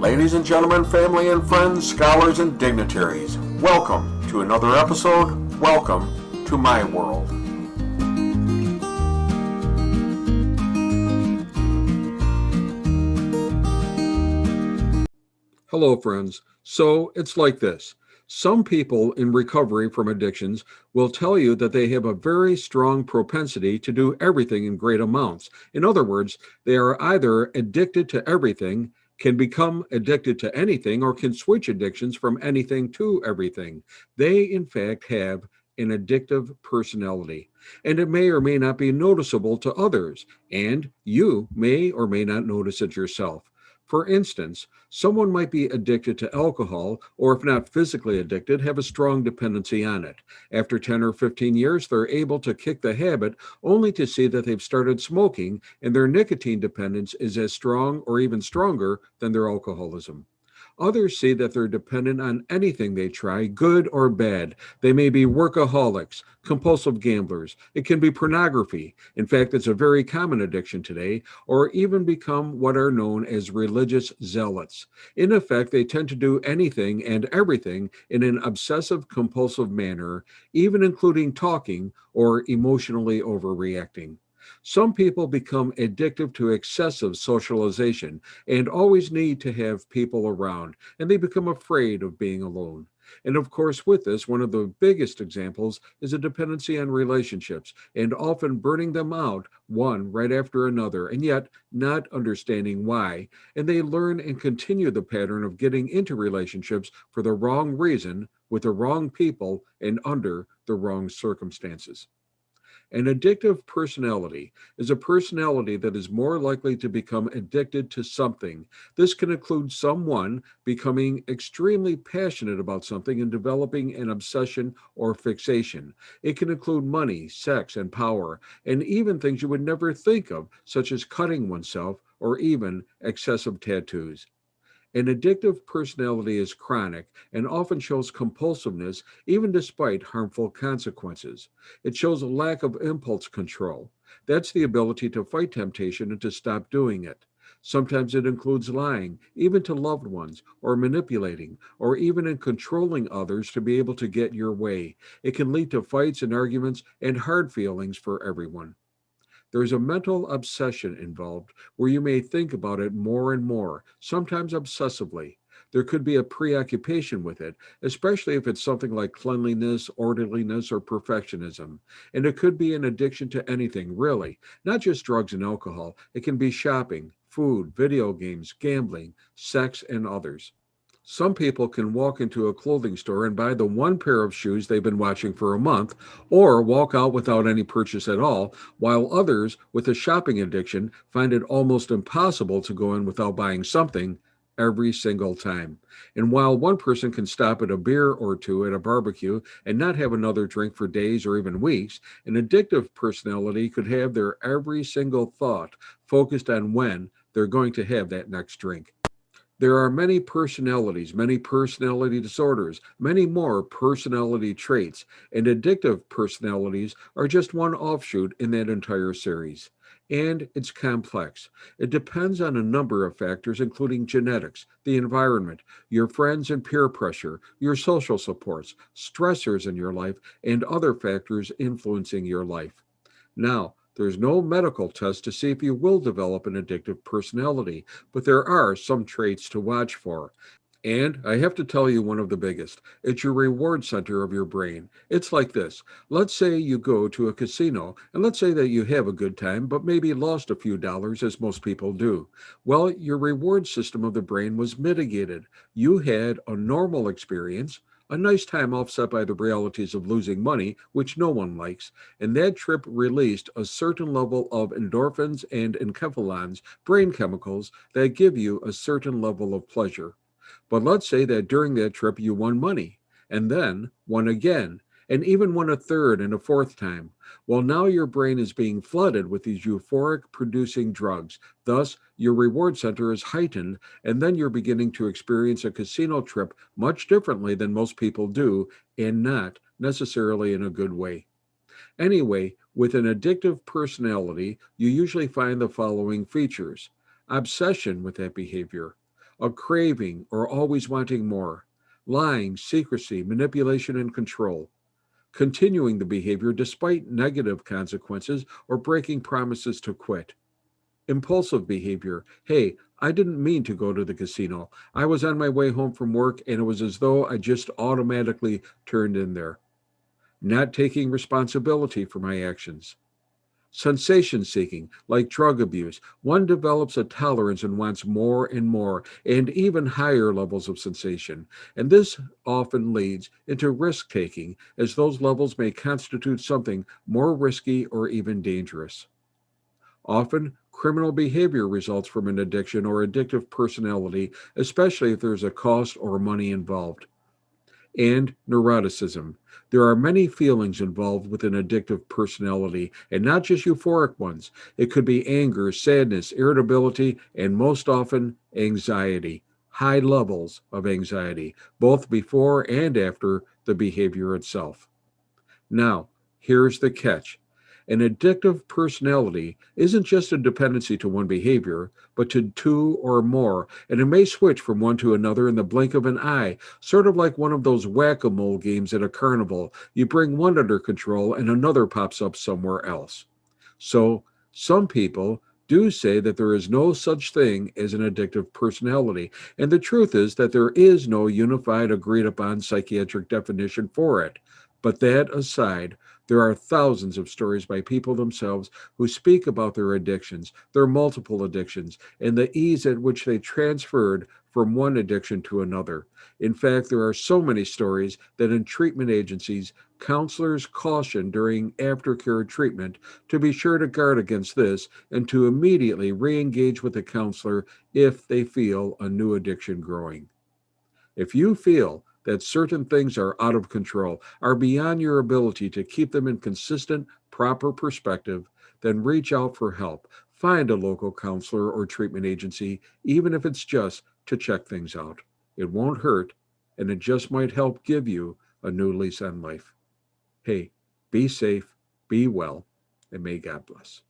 Ladies and gentlemen, family and friends, scholars and dignitaries, welcome to another episode. Welcome to my world. Hello, friends. So it's like this. Some people in recovery from addictions will tell you that they have a very strong propensity to do everything in great amounts. In other words, they are either addicted to everything, can become addicted to anything, or can switch addictions from anything to everything. They, in fact, have an addictive personality, and it may or may not be noticeable to others, and you may or may not notice it yourself. For instance, someone might be addicted to alcohol, or if not physically addicted, have a strong dependency on it. After 10 or 15 years, they're able to kick the habit only to see that they've started smoking and their nicotine dependence is as strong or even stronger than their alcoholism. Others see that they're dependent on anything they try, good or bad. They may be workaholics, compulsive gamblers. It can be pornography. In fact, it's a very common addiction today, or even become what are known as religious zealots. In effect, they tend to do anything and everything in an obsessive compulsive manner, even including talking or emotionally overreacting. Some people become addicted to excessive socialization and always need to have people around, and they become afraid of being alone. And of course, with this, one of the biggest examples is a dependency on relationships and often burning them out one right after another, and yet not understanding why. And they learn and continue the pattern of getting into relationships for the wrong reason, with the wrong people, and under the wrong circumstances. An addictive personality is a personality that is more likely to become addicted to something. This can include someone becoming extremely passionate about something and developing an obsession or fixation. It can include money, sex, and power, and even things you would never think of, such as cutting oneself or even excessive tattoos. An addictive personality is chronic and often shows compulsiveness even despite harmful consequences. It shows a lack of impulse control. That's the ability to fight temptation and to stop doing it. Sometimes it includes lying, even to loved ones, or manipulating, or even in controlling others to be able to get your way. It can lead to fights and arguments and hard feelings for everyone. There's a mental obsession involved where you may think about it more and more, sometimes obsessively. There could be a preoccupation with it, especially if it's something like cleanliness, orderliness, or perfectionism. And it could be an addiction to anything, really, not just drugs and alcohol. It can be shopping, food, video games, gambling, sex, and others. Some people can walk into a clothing store and buy the one pair of shoes they've been watching for a month, or walk out without any purchase at all, while others with a shopping addiction find it almost impossible to go in without buying something every single time. And while one person can stop at a beer or two at a barbecue and not have another drink for days or even weeks, an addictive personality could have their every single thought focused on when they're going to have that next drink. There are many personalities, many personality disorders, many more personality traits, and addictive personalities are just one offshoot in that entire series. And it's complex. It depends on a number of factors, including genetics, the environment, your friends and peer pressure, your social supports, stressors in your life, and other factors influencing your life. Now, there's no medical test to see if you will develop an addictive personality, but there are some traits to watch for. And I have to tell you one of the biggest. It's your reward center of your brain. It's like this. Let's say you go to a casino, and let's say that you have a good time, but maybe lost a few dollars, as most people do. Well, your reward system of the brain was mitigated. You had a normal experience, a nice time offset by the realities of losing money, which no one likes, and that trip released a certain level of endorphins and enkephalins, brain chemicals, that give you a certain level of pleasure. But let's say that during that trip you won money, and then won again, and even won a third and a fourth time. Well, now your brain is being flooded with these euphoric producing drugs. Thus, your reward center is heightened, and then you're beginning to experience a casino trip much differently than most people do, and not necessarily in a good way. Anyway, with an addictive personality, you usually find the following features: obsession with that behavior, a craving or always wanting more, lying, secrecy, manipulation, and control, continuing the behavior despite negative consequences or breaking promises to quit. Impulsive behavior. Hey, I didn't mean to go to the casino. I was on my way home from work and it was as though I just automatically turned in there. Not taking responsibility for my actions. Sensation seeking, like drug abuse, one develops a tolerance and wants more and more, and even higher levels of sensation. And this often leads into risk taking, as those levels may constitute something more risky or even dangerous. Often, criminal behavior results from an addiction or addictive personality, especially if there's a cost or money involved. And neuroticism. There are many feelings involved with an addictive personality, and not just euphoric ones. It could be anger, sadness, irritability, and most often, anxiety. High levels of anxiety, both before and after the behavior itself. Now, here's the catch. An addictive personality isn't just a dependency to one behavior, but to two or more, and it may switch from one to another in the blink of an eye, sort of like one of those whack-a-mole games at a carnival. You bring one under control and another pops up somewhere else. So, some people do say that there is no such thing as an addictive personality, and the truth is that there is no unified, agreed upon psychiatric definition for it. But that aside, there are thousands of stories by people themselves who speak about their addictions, their multiple addictions, and the ease at which they transferred from one addiction to another. In fact, there are so many stories that in treatment agencies, counselors caution during aftercare treatment to be sure to guard against this and to immediately re engage with the counselor if they feel a new addiction growing. If you feel that certain things are out of control, are beyond your ability to keep them in consistent, proper perspective, then reach out for help. Find a local counselor or treatment agency, even if it's just to check things out. It won't hurt, and it just might help give you a new lease on life. Hey, be safe, be well, and may God bless.